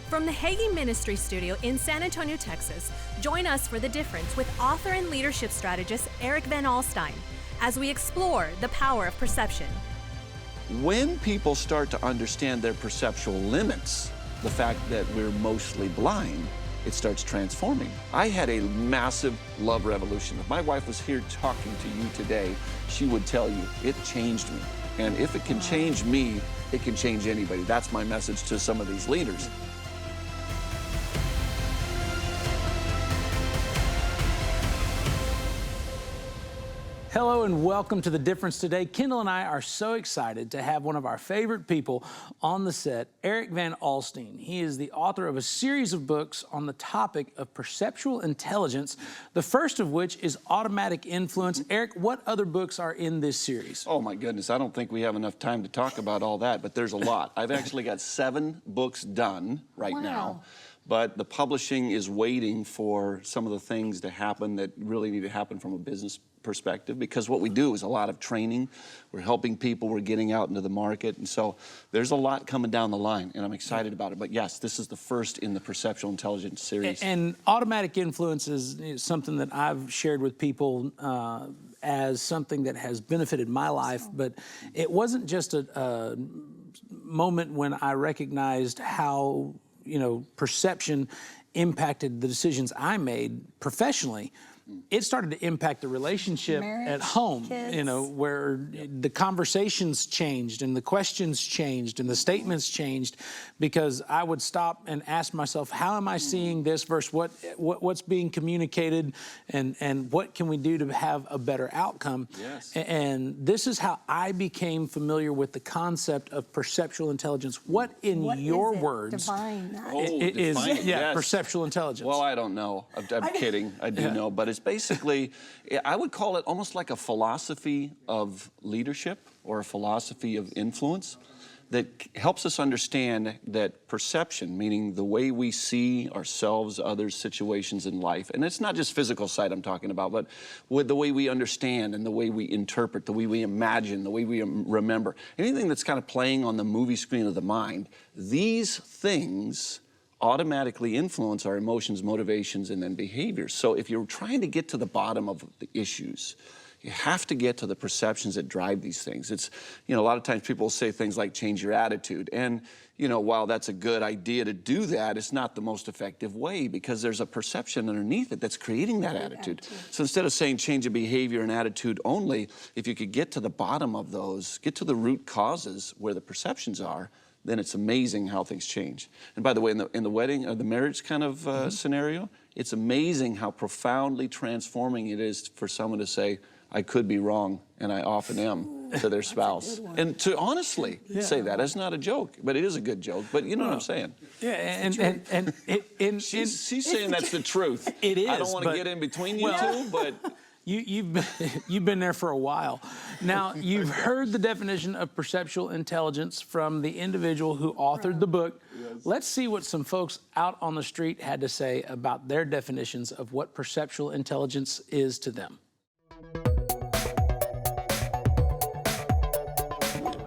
From the Hagee Ministry Studio in San Antonio, Texas, join us for The Difference with author and leadership strategist Erik Van Alstine as we explore the power of perception. When people start to understand their perceptual limits, the fact that we're mostly blind, it starts transforming. I had a massive love revolution. If my wife was here talking to you today, she would tell you, it changed me. And if it can change me, it can change anybody. That's my message to some of these leaders. Hello and welcome to The Difference today. Kendal and I are so excited to have one of our favorite people on the set, Erik Van Alstine. He is the author of a series of books on the topic of perceptual intelligence, the first of which is Automatic Influence. Erik, what other books are in this series? Oh my goodness, I don't think we have enough time to talk about all that, but there's a lot. I've actually got 7 books done right now. But the publishing is waiting for some of the things to happen that really need to happen from a business perspective, because what we do is a lot of training. We're helping people, we're getting out into the market, and so there's a lot coming down the line, and I'm excited about it. But yes, this is the first in the Perceptual Intelligence series. And Automatic Influence is something that I've shared with people as something that has benefited my life, but it wasn't just a moment when I recognized how perception impacted the decisions I made professionally. It started to impact the relationship at home, kids. Where the conversations changed and the questions changed and the statements changed, because I would stop and ask myself, how am I seeing this versus what's being communicated, and what can we do to have a better outcome? Yes. And this is how I became familiar with the concept of perceptual intelligence. What your words Define that. is Yes. perceptual intelligence? Well, I don't know. I'm kidding. I do know. But it's basically, I would call it almost like a philosophy of leadership or a philosophy of influence that helps us understand that perception, meaning the way we see ourselves, others, situations in life, and it's not just physical sight I'm talking about, but with the way we understand and the way we interpret, the way we imagine, the way we remember, anything that's kind of playing on the movie screen of the mind, these things automatically influence our emotions, motivations, and then behaviors. So if you're trying to get to the bottom of the issues, you have to get to the perceptions that drive these things. It's, a lot of times people say things like change your attitude. And, while that's a good idea to do that, it's not the most effective way, because there's a perception underneath it that's creating that attitude. So instead of saying change a behavior and attitude only, if you could get to the bottom of those, get to the root causes where the perceptions are, then it's amazing how things change. And by the way, in the wedding or the marriage kind of scenario, it's amazing how profoundly transforming it is for someone to say, I could be wrong, and I often am, to their spouse. And to honestly say that. It's not a joke, but it is a good joke. But you know what I'm saying? Yeah, and she's saying that's the truth. It is. I don't want to get in between you two, but You've been there for a while. Now, you've heard the definition of perceptual intelligence from the individual who authored the book. Yes. Let's see what some folks out on the street had to say about their definitions of what perceptual intelligence is to them.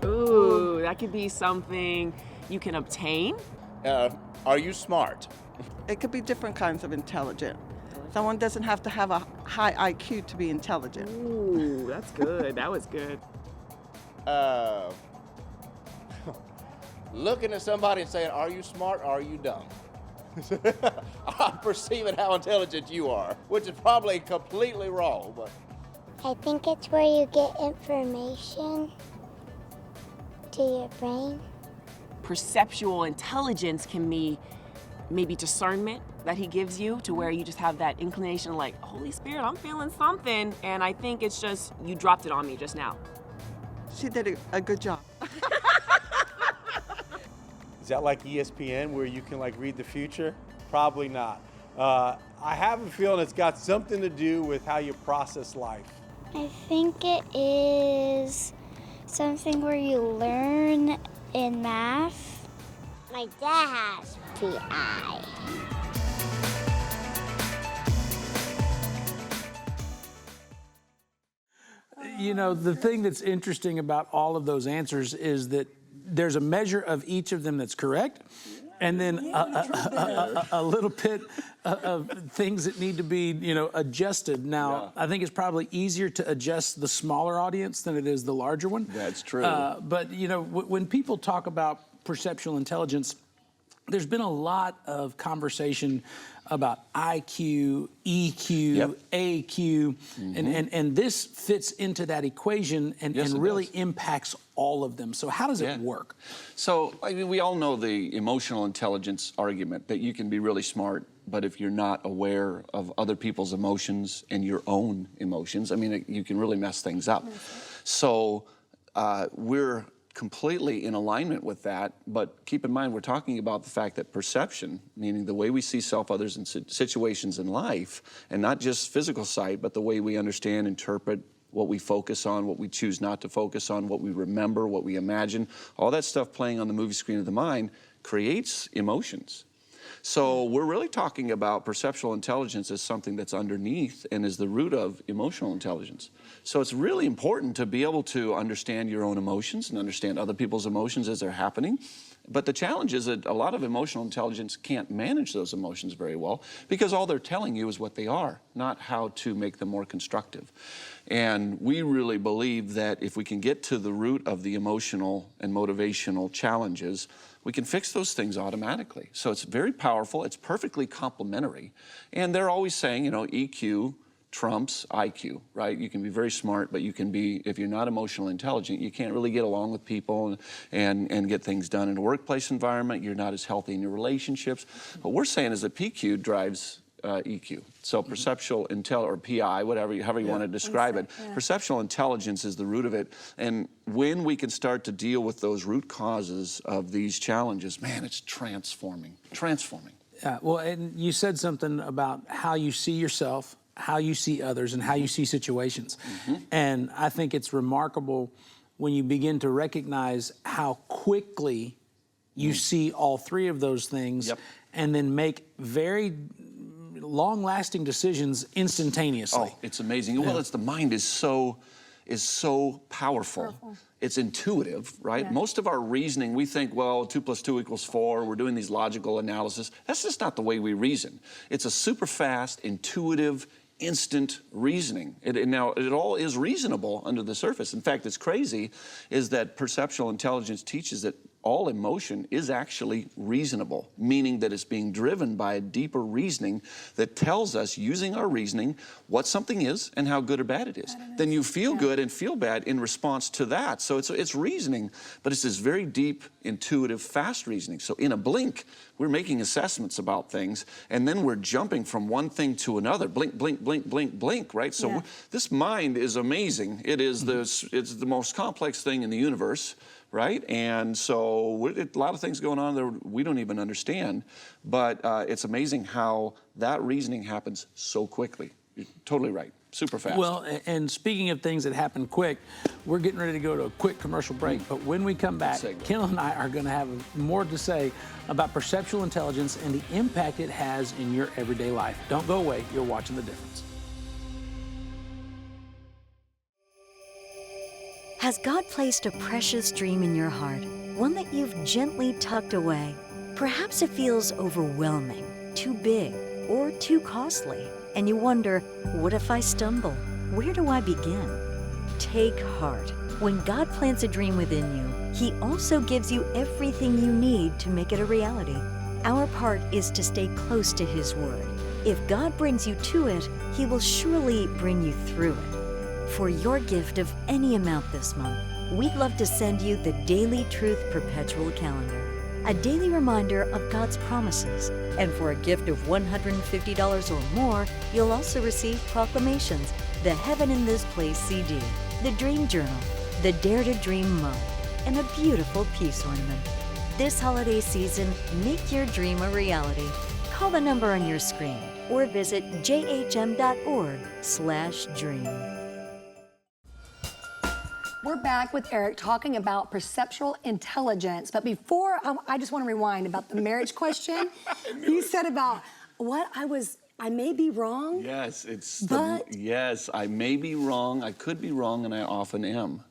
Ooh, that could be something you can obtain. Are you smart? It could be different kinds of intelligence. Someone doesn't have to have a high IQ to be intelligent. Ooh, that's good. That was good. Looking at somebody and saying, are you smart or are you dumb? I'm perceiving how intelligent you are, which is probably completely wrong, but. I think it's where you get information to your brain. Perceptual intelligence can be maybe discernment that he gives you, to where you just have that inclination like, Holy Spirit, I'm feeling something. And I think it's just, you dropped it on me just now. She did a good job. Is that like ESPN where you can read the future? Probably not. I have a feeling it's got something to do with how you process life. I think it is something where you learn in math. My dad has PI. The thing that's interesting about all of those answers is that there's a measure of each of them that's correct, And then a little bit of things that need to be, adjusted. Now, I think it's probably easier to adjust the smaller audience than it is the larger one. That's true. But, when people talk about perceptual intelligence, there's been a lot of conversation about IQ, EQ, AQ, and this fits into that equation and really impacts all of them. So how does it work? So, I mean, we all know the emotional intelligence argument that you can be really smart, but if you're not aware of other people's emotions and your own emotions, I mean, you can really mess things up. So we're completely in alignment with that, but keep in mind we're talking about the fact that perception, meaning the way we see self, others, and situations in life, and not just physical sight, but the way we understand, interpret, what we focus on, what we choose not to focus on, what we remember, what we imagine, all that stuff playing on the movie screen of the mind creates emotions. So we're really talking about perceptual intelligence as something that's underneath and is the root of emotional intelligence. So it's really important to be able to understand your own emotions and understand other people's emotions as they're happening. But the challenge is that a lot of emotional intelligence can't manage those emotions very well because all they're telling you is what they are, not how to make them more constructive. And we really believe that if we can get to the root of the emotional and motivational challenges, we can fix those things automatically. So it's very powerful, it's perfectly complementary. And they're always saying, EQ trumps IQ, right? You can be very smart, but you can be, if you're not emotionally intelligent, you can't really get along with people and get things done in a workplace environment. You're not as healthy in your relationships. What we're saying is that PQ drives EQ. So perceptual or PI, however you want to describe it. Perceptual intelligence is the root of it. And when we can start to deal with those root causes of these challenges, man, it's transforming. Well, and you said something about how you see yourself, how you see others, and how you see situations. And I think it's remarkable when you begin to recognize how quickly you see all three of those things and then make very long-lasting decisions instantaneously. Oh, it's amazing. Well, the mind is so powerful. It's intuitive, right? Most of our reasoning, we think, well, 2 + 2 = 4. We're doing these logical analysis. That's just not the way we reason. It's a super fast, intuitive, instant reasoning. Now, it all is reasonable under the surface. In fact, it's crazy is that perceptual intelligence teaches that all emotion is actually reasonable, meaning that it's being driven by a deeper reasoning that tells us, using our reasoning, what something is and how good or bad it is. Then you feel good and feel bad in response to that. So it's reasoning, but it's this very deep, intuitive, fast reasoning. So in a blink, we're making assessments about things, and then we're jumping from one thing to another. Blink, blink, blink, blink, blink, right? So this mind is amazing. It's the most complex thing in the universe, right? And so a lot of things going on there we don't even understand, but it's amazing how that reasoning happens so quickly. You're totally right. Super fast. Well, and speaking of things that happen quick, we're getting ready to go to a quick commercial break. But when we come back, Kendal and I are going to have more to say about perceptual intelligence and the impact it has in your everyday life. Don't go away. You're watching The Difference. Has God placed a precious dream in your heart, one that you've gently tucked away? Perhaps it feels overwhelming, too big, or too costly, and you wonder, what if I stumble? Where do I begin? Take heart. When God plants a dream within you, He also gives you everything you need to make it a reality. Our part is to stay close to His Word. If God brings you to it, He will surely bring you through it. For your gift of any amount this month, we'd love to send you the Daily Truth Perpetual Calendar, a daily reminder of God's promises. And for a gift of $150 or more, you'll also receive Proclamations, the Heaven in This Place CD, the Dream Journal, the Dare to Dream mug, and a beautiful peace ornament. This holiday season, make your dream a reality. Call the number on your screen or visit jhm.org/dream. We're back with Erik talking about perceptual intelligence. But before, I just want to rewind about the marriage question. You said about what I may be wrong. Yes, yes, I may be wrong, I could be wrong, and I often am.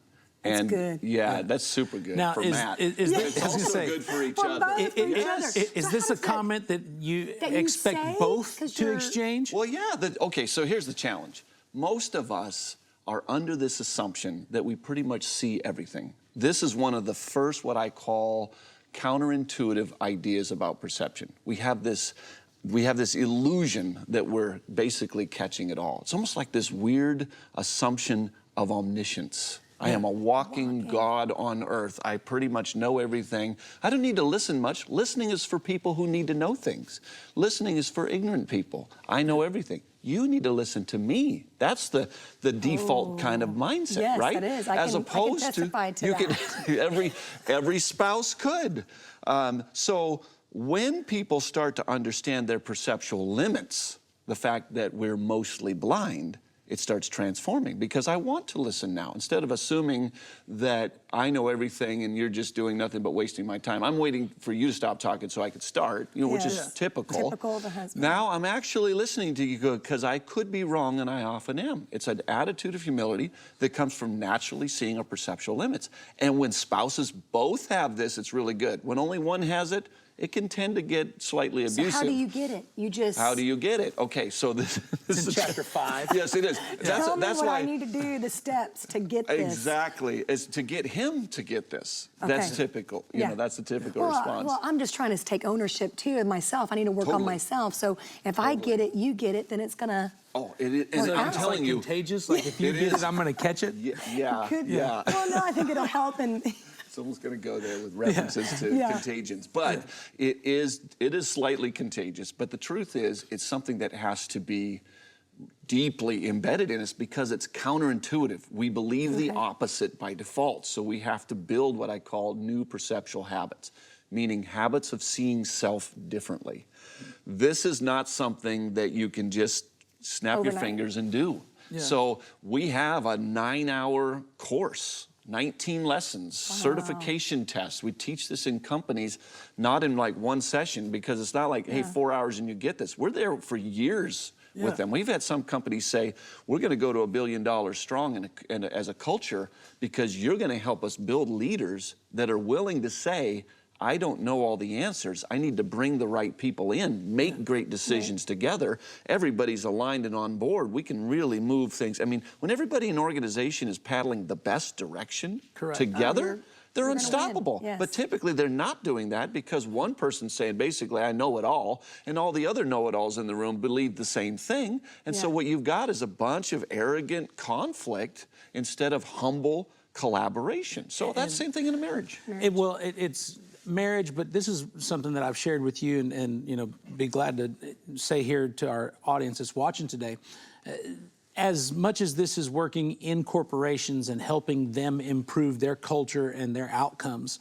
And good. yeah, that's super good Now, for is- Matt. is It's I was gonna also say, good for each For other. both for each other. Is So this how a does comment that you that you expect say? both 'Cause to you're- exchange? Well, yeah. Okay, so here's the challenge. Most of us are under this assumption that we pretty much see everything. This is one of the first, what I call, counterintuitive ideas about perception. We have this illusion that we're basically catching it all. It's almost like this weird assumption of omniscience. I am a walking God on earth. I pretty much know everything. I don't need to listen much. Listening is for people who need to know things. Listening is for ignorant people. I know everything. You need to listen to me. That's the default kind of mindset, yes, right? that is. As opposed I can testify to you that. can every spouse could. So when people start to understand their perceptual limits, the fact that we're mostly blind, it starts transforming, because I want to listen now. Instead of assuming that I know everything and you're just doing nothing but wasting my time. I'm waiting for you to stop talking so I could start, which is typical. Typical of a husband. Now I'm actually listening to you because I could be wrong, and I often am. It's an attitude of humility that comes from naturally seeing our perceptual limits. And when spouses both have this, it's really good. When only one has it, it can tend to get slightly abusive. So how do you get it? You just... How do you get it? Okay, so this It's in chapter 5. Yes, it is. Tell me what why I need to do, the steps to get this. Exactly. It's to get him to get this. That's typical. You know, that's the typical response. Well, I'm just trying to take ownership, too, of myself. I need to work on myself. So if I get it, you get it, then it's going to... Oh, it is. And I'm telling you. Contagious? Like if you get it, I'm going to catch it? Yeah. Well, no, I think it'll help and... Someone's going to go there with references to contagions. But it is slightly contagious. But the truth is, it's something that has to be deeply embedded in us because it's counterintuitive. We believe the opposite by default. So we have to build what I call new perceptual habits, meaning habits of seeing self differently. This is not something that you can just snap your fingers and do. So we have a 9-hour course, 19 lessons, certification tests. We teach this in companies, not in like one session, because it's not like, hey, 4 hours and you get this. We're there for years with them. We've had some companies say, we're going to go to $1 billion strong as a culture because you're going to help us build leaders that are willing to say, I don't know all the answers. I need to bring the right people in, make great decisions together. Everybody's aligned and on board. We can really move things. I mean, when everybody in an organization is paddling the best direction together, they're unstoppable. But typically they're not doing that because one person's saying, basically, I know it all, and all the other know-it-alls in the room believe the same thing. And so what you've got is a bunch of arrogant conflict instead of humble collaboration. So that's the same thing in a marriage. It's marriage, but this is something that I've shared with you and you know, be glad to say here to our audience that's watching today. As much as this is working in corporations and helping them improve their culture and their outcomes,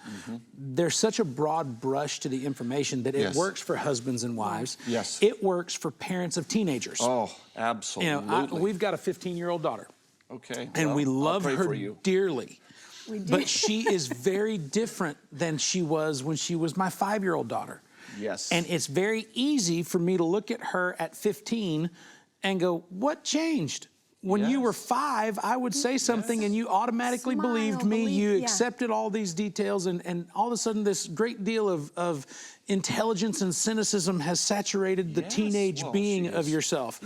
there's such a broad brush to the information that it works for husbands and wives. It works for parents of teenagers. Oh, absolutely. You know, we've got a 15-year-old daughter. And we love her dearly. But she is very different than she was when she was my 5-year-old daughter. And it's very easy for me to look at her at 15 and go, what changed? When you were 5, I would say something and you automatically believed me. You accepted all these details, and all of a sudden this great deal of intelligence and cynicism has saturated the teenage being of yourself.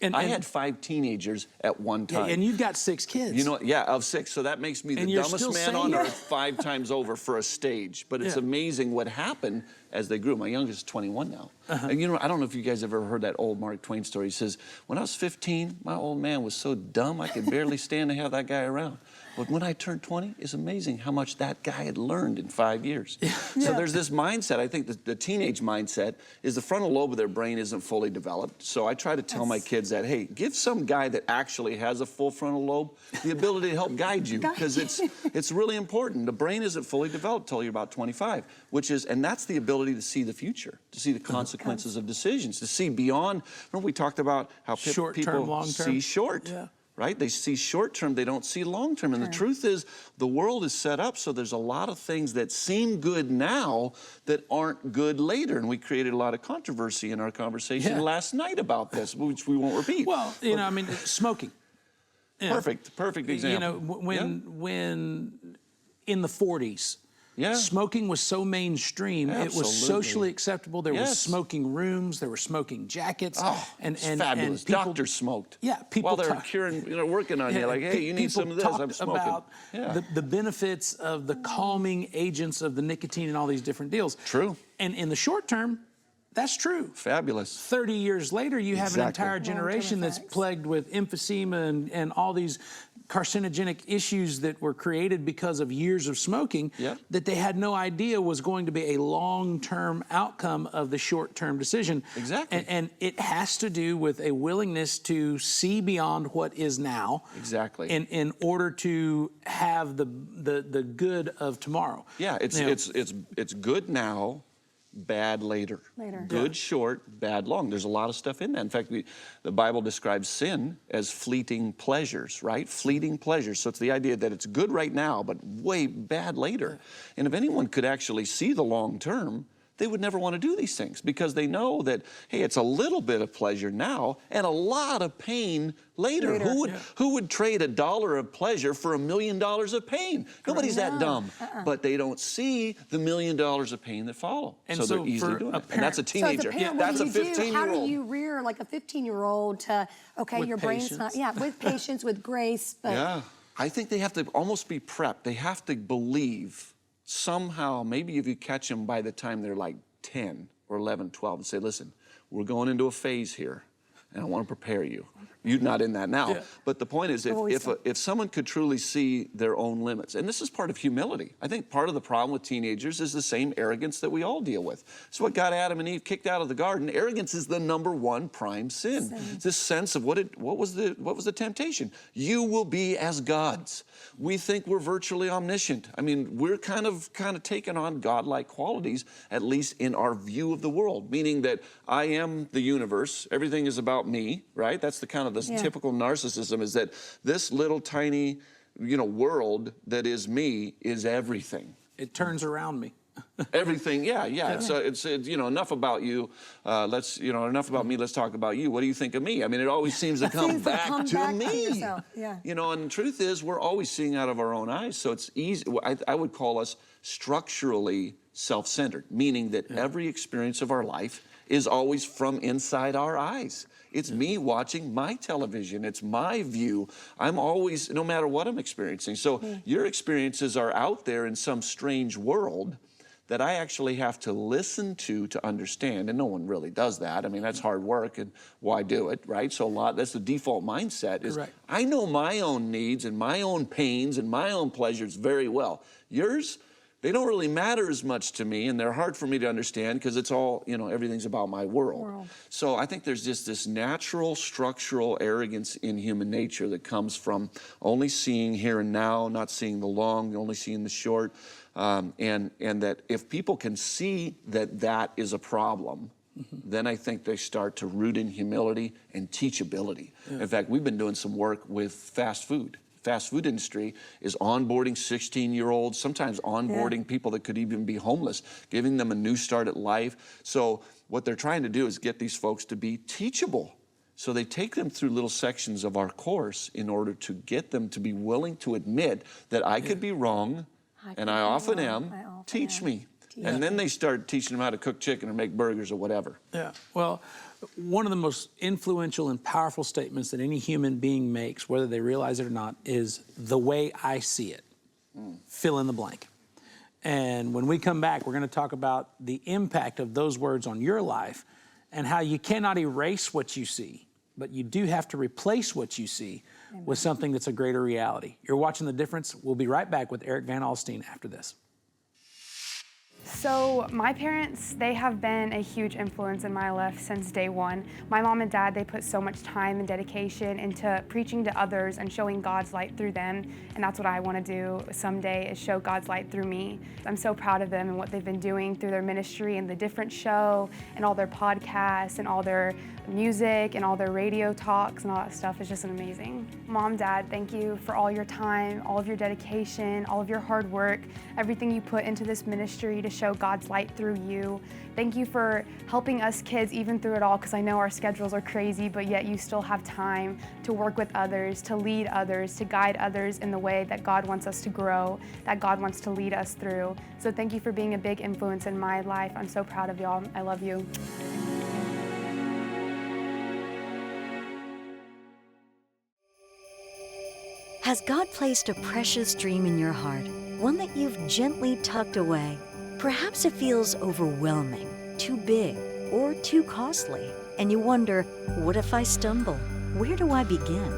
And I had 5 teenagers at one time. And you've got 6 kids. You know, of 6. So that makes me the dumbest man on earth 5 times over for a stage. But it's amazing what happened as they grew. My youngest is 21 now. And you know, I don't know if you guys ever heard that old Mark Twain story. He says, when I was 15, my old man was so dumb I could barely stand to have that guy around. But when I turned 20, it's amazing how much that guy had learned in 5 years. So there's this mindset. I think the teenage mindset is the frontal lobe of their brain isn't fully developed. So I try to tell my kids that, hey, give some guy that actually has a full frontal lobe the ability to help guide you, because it's really important. The brain isn't fully developed till you're about 25, and that's the ability to see the future, to see the consequences of decisions, to see beyond. Remember we talked about how people see short. Right? They see short term, they don't see long term. And the truth is, the world is set up so there's a lot of things that seem good now that aren't good later. And we created a lot of controversy in our conversation last night about this, which we won't repeat. Well, you know, I mean, smoking. Perfect example. When in the 40s, smoking was so mainstream, it was socially acceptable. There was smoking rooms, there were smoking jackets. And fabulous. And people, doctors smoked. Yeah, people while they're curing, working on you, like, hey, you need some of this, I'm smoking. About the benefits of the calming agents of the nicotine and all these different deals. True. And in the short term, that's true. Fabulous. 30 years later, you have an entire generation that's plagued with emphysema and all these carcinogenic issues that were created because of years of smoking that they had no idea was going to be a long-term outcome of the short-term decision. Exactly. And it has to do with a willingness to see beyond what is now. Exactly. In order to have the good of tomorrow. Yeah, it's good now, bad later. Good short, bad long. There's a lot of stuff in that. In fact, the Bible describes sin as fleeting pleasures, right? Fleeting pleasures. So it's the idea that it's good right now, but way bad later. And if anyone could actually see the long term, they would never want to do these things because they know that, hey, it's a little bit of pleasure now and a lot of pain later. Who would trade $1 of pleasure for $1 million of pain? Nobody's that dumb. But they don't see the $1 million of pain that follow. And so they're easily doing it. And that's a teenager. So as a parent, that's a 15-year-old. How do you rear like a 15-year-old to, okay, with your brain's not, with patience, with grace. But I think they have to almost be prepped. They have to believe somehow, maybe if you catch them by the time they're like 10 or 11, 12, and say, listen, we're going into a phase here, and I want to prepare you. You're not in that now. But the point is, if someone could truly see their own limits, and this is part of humility. I think part of the problem with teenagers is the same arrogance that we all deal with. It's what got Adam and Eve kicked out of the garden. Arrogance is the #1 prime sin. This sense of what was the temptation? You will be as gods. We think we're virtually omniscient. I mean, we're kind of taking on godlike qualities, at least in our view of the world, meaning that I am the universe. Everything is about me, right? That's the kind of this typical narcissism, is that this little tiny, world that is me is everything. It turns around me. Everything, So it's enough about you. Enough about me. Let's talk about you. What do you think of me? I mean, it always seems to come back to me. And the truth is, we're always seeing out of our own eyes. So it's easy. I would call us structurally self-centered, meaning that every experience of our life is always from inside our eyes. It's me watching my television. It's my view. I'm always, no matter what I'm experiencing. So your experiences are out there in some strange world that I actually have to listen to understand, and no one really does that. I mean, that's hard work, and why do it, right? So that's the default mindset is, I know my own needs and my own pains and my own pleasures very well. Yours, they don't really matter as much to me, and they're hard for me to understand because it's all, everything's about my world. So I think there's just this natural structural arrogance in human nature that comes from only seeing here and now, not seeing the long, only seeing the short. And that if people can see that is a problem, then I think they start to root in humility and teachability. In fact, we've been doing some work with fast food. Fast food industry is onboarding 16-year-olds, sometimes onboarding people that could even be homeless, giving them a new start at life. So what they're trying to do is get these folks to be teachable. So they take them through little sections of our course in order to get them to be willing to admit that I could be wrong, and I often am. Teach me. And then they start teaching them how to cook chicken or make burgers or whatever. Well, one of the most influential and powerful statements that any human being makes, whether they realize it or not, is the way I see it. Fill in the blank. And when we come back, we're going to talk about the impact of those words on your life and how you cannot erase what you see, but you do have to replace what you see with something that's a greater reality. You're watching The Difference. We'll be right back with Erik Van Alstine after this. So my parents, they have been a huge influence in my life since day one. My mom and dad, they put so much time and dedication into preaching to others and showing God's light through them. And that's what I want to do someday, is show God's light through me. I'm so proud of them and what they've been doing through their ministry and The Different Show and all their podcasts and all their music and all their radio talks and all that stuff is just amazing. Mom, Dad, thank you for all your time, all of your dedication, all of your hard work, everything you put into this ministry to show God's light through you. Thank you for helping us kids even through it all, because I know our schedules are crazy, but yet you still have time to work with others, to lead others, to guide others in the way that God wants us to grow, that God wants to lead us through. So thank you for being a big influence in my life. I'm so proud of y'all. I love you. Has God placed a precious dream in your heart, one that you've gently tucked away? Perhaps it feels overwhelming, too big, or too costly, and you wonder, what if I stumble? Where do I begin?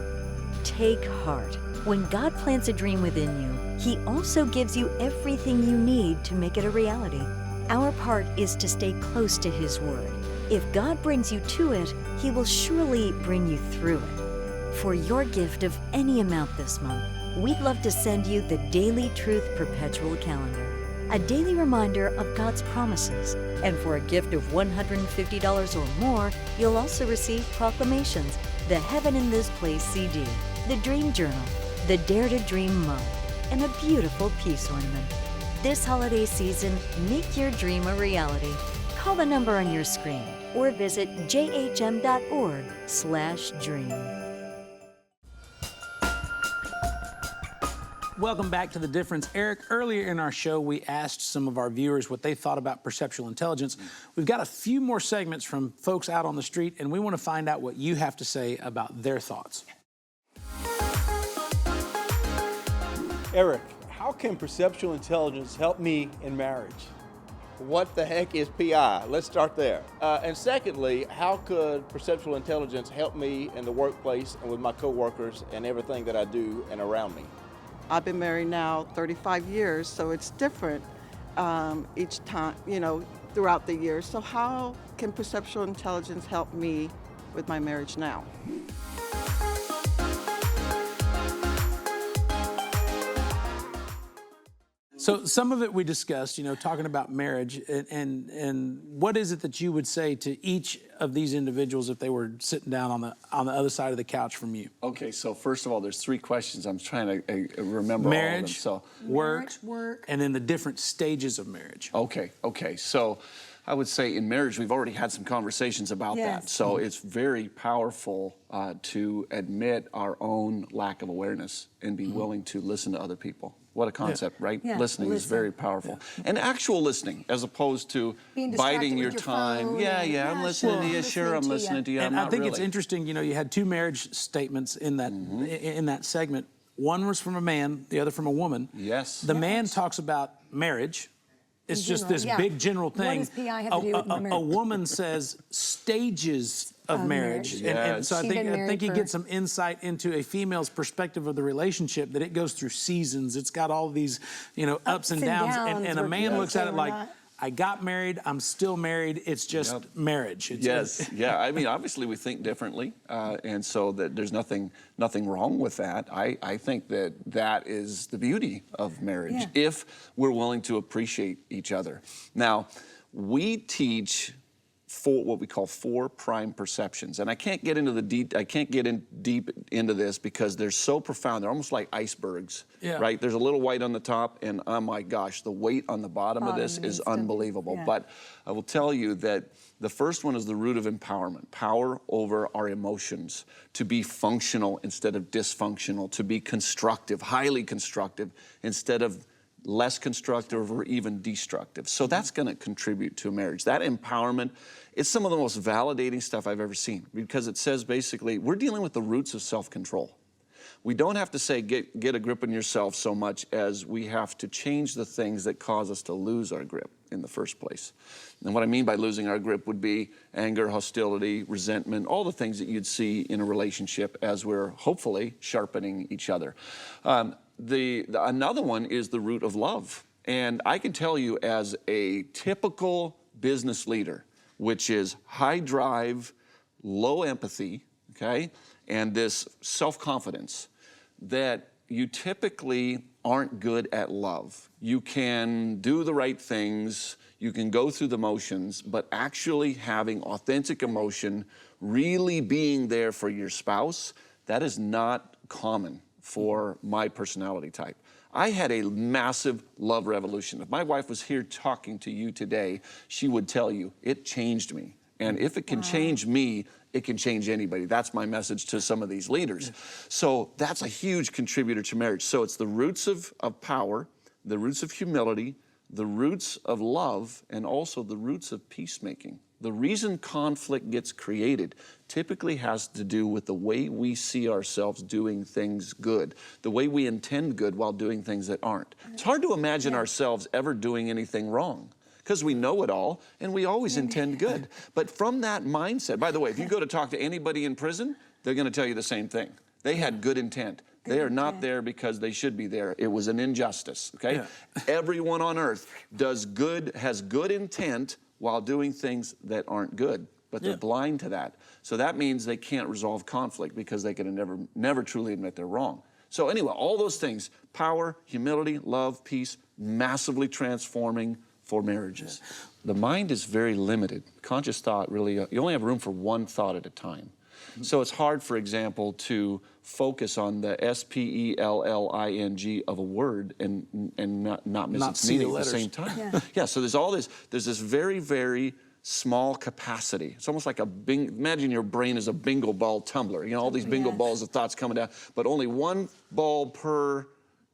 Take heart. When God plants a dream within you, He also gives you everything you need to make it a reality. Our part is to stay close to His Word. If God brings you to it, He will surely bring you through it. For your gift of any amount this month, we'd love to send you the Daily Truth Perpetual Calendar, a daily reminder of God's promises. And for a gift of $150 or more, you'll also receive proclamations, the Heaven in This Place CD, the Dream Journal, the Dare to Dream mug, and a beautiful peace ornament. This holiday season, make your dream a reality. Call the number on your screen or visit jhm.org/dream. Welcome back to The Difference. Eric, earlier in our show, we asked some of our viewers what they thought about perceptual intelligence. We've got a few more segments from folks out on the street, and we want to find out what you have to say about their thoughts. Eric, how can perceptual intelligence help me in marriage? What the heck is PI? Let's start there. And secondly, how could perceptual intelligence help me in the workplace and with my coworkers and everything that I do and around me? I've been married now 35 years, so it's different each time, throughout the years. So how can perceptual intelligence help me with my marriage now? So some of it we discussed, talking about marriage, and what is it that you would say to each of these individuals if they were sitting down on the other side of the couch from you? Okay, so first of all, there's three questions. I'm trying to remember marriage, all of them. So work, and then the different stages of marriage. Okay. So I would say in marriage, we've already had some conversations about that. So it's very powerful to admit our own lack of awareness and be willing to listen to other people. What a concept, right? Yeah, Listening is very powerful. Yeah. And actual listening, as opposed to biding your time. Yeah, I'm listening to you. Sure, I'm listening to you. And I think really. It's interesting, you had two marriage statements in that in that segment. One was from a man, the other from a woman. Yes. The man talks about marriage. It's just this big general thing. What does PI have to do with marriage? A woman says stages of marriage. Yes. And so I think you get some insight into a female's perspective of the relationship, that it goes through seasons. It's got all these, ups and downs. And a man looks at it like, I got married, I'm still married, it's just marriage. Yeah, I mean, obviously we think differently, and so that there's nothing wrong with that. I think that is the beauty of marriage, if we're willing to appreciate each other. Now, we teach what we call 4 prime perceptions, and I can't get into deep into this because they're so profound. They're almost like icebergs, right? There's a little white on the top, and oh my gosh, the weight on the bottom of this is unbelievable. But I will tell you that the first one is the root of empowerment, power over our emotions, to be functional instead of dysfunctional, to be constructive, highly constructive, instead of less constructive or even destructive. So that's going to contribute to a marriage. That empowerment, it's some of the most validating stuff I've ever seen, because it says basically we're dealing with the roots of self-control. We don't have to say get a grip on yourself so much as we have to change the things that cause us to lose our grip in the first place. And what I mean by losing our grip would be anger, hostility, resentment, all the things that you'd see in a relationship as we're hopefully sharpening each other. Another one is the root of love. And I can tell you, as a typical business leader, which is high drive, low empathy, okay, and this self-confidence, that you typically aren't good at love. You can do the right things, you can go through the motions, but actually having authentic emotion, really being there for your spouse, that is not common for my personality type. I had a massive love revolution. If my wife was here talking to you today, she would tell you, it changed me. And if it can change me, it can change anybody. That's my message to some of these leaders. So that's a huge contributor to marriage. So it's the roots of power, the roots of humility, the roots of love, and also the roots of peacemaking. The reason conflict gets created typically has to do with the way we see ourselves doing things good, the way we intend good while doing things that aren't. It's hard to imagine ourselves ever doing anything wrong, because we know it all and we always intend good. But from that mindset, by the way, if you go to talk to anybody in prison, they're going to tell you the same thing. They had good intent. They are not there because they should be there. It was an injustice, okay? Everyone on earth has good intent while doing things that aren't good, but they're blind to that. So that means they can't resolve conflict because they can never truly admit they're wrong. So anyway, all those things, power, humility, love, peace, massively transforming for marriages. The mind is very limited. Conscious thought really, you only have room for one thought at a time. So it's hard, for example, to focus on the S-P-E-L-L-I-N-G of a word and not miss its meaning at the same time. So there's this very, very small capacity. It's almost like imagine your brain is a bingo ball tumbler. You know, all these bingo balls of thoughts coming down, but only one ball per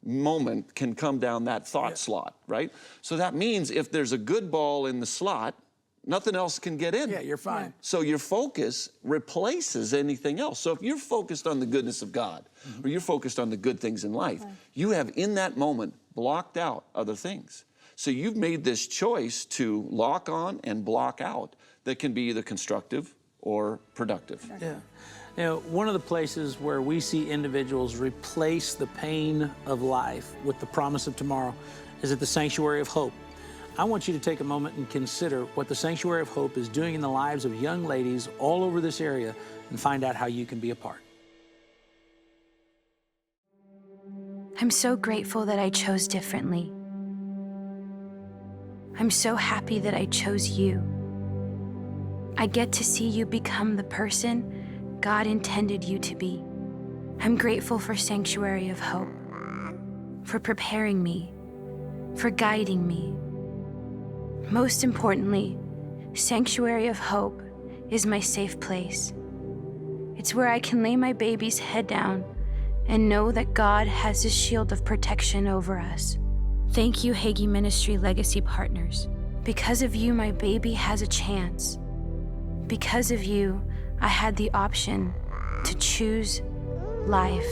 moment can come down that thought slot, right? So that means if there's a good ball in the slot, nothing else can get in. Yeah, you're fine. So your focus replaces anything else. So if you're focused on the goodness of God, or you're focused on the good things in life, you have in that moment blocked out other things. So you've made this choice to lock on and block out that can be either constructive or productive. Yeah. You know, one of the places where we see individuals replace the pain of life with the promise of tomorrow is at the Sanctuary of Hope. I want you to take a moment and consider what the Sanctuary of Hope is doing in the lives of young ladies all over this area and find out how you can be a part. I'm so grateful that I chose differently. I'm so happy that I chose you. I get to see you become the person God intended you to be. I'm grateful for Sanctuary of Hope, for preparing me, for guiding me. Most importantly, Sanctuary of Hope is my safe place. It's where I can lay my baby's head down and know that God has His shield of protection over us. Thank you, Hagee Ministry Legacy Partners. Because of you, my baby has a chance. Because of you, I had the option to choose life.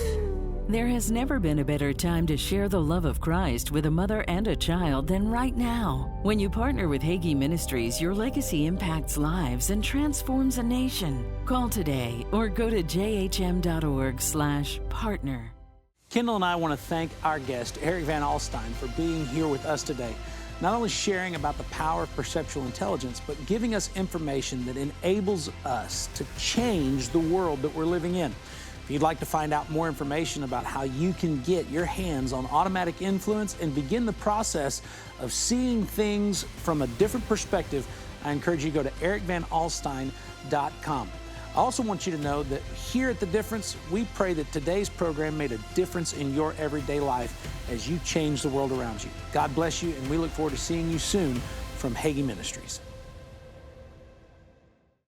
There has never been a better time to share the love of Christ with a mother and a child than right now. When you partner with Hagee Ministries, your legacy impacts lives and transforms a nation. Call today or go to jhm.org/partner. Kendal and I want to thank our guest, Erik Van Alstine, for being here with us today. Not only sharing about the power of perceptual intelligence, but giving us information that enables us to change the world that we're living in. If you'd like to find out more information about how you can get your hands on automatic influence and begin the process of seeing things from a different perspective, I encourage you to go to erikvanalstine.com. I also want you to know that here at The Difference, we pray that today's program made a difference in your everyday life as you change the world around you. God bless you, and we look forward to seeing you soon from Hagee Ministries.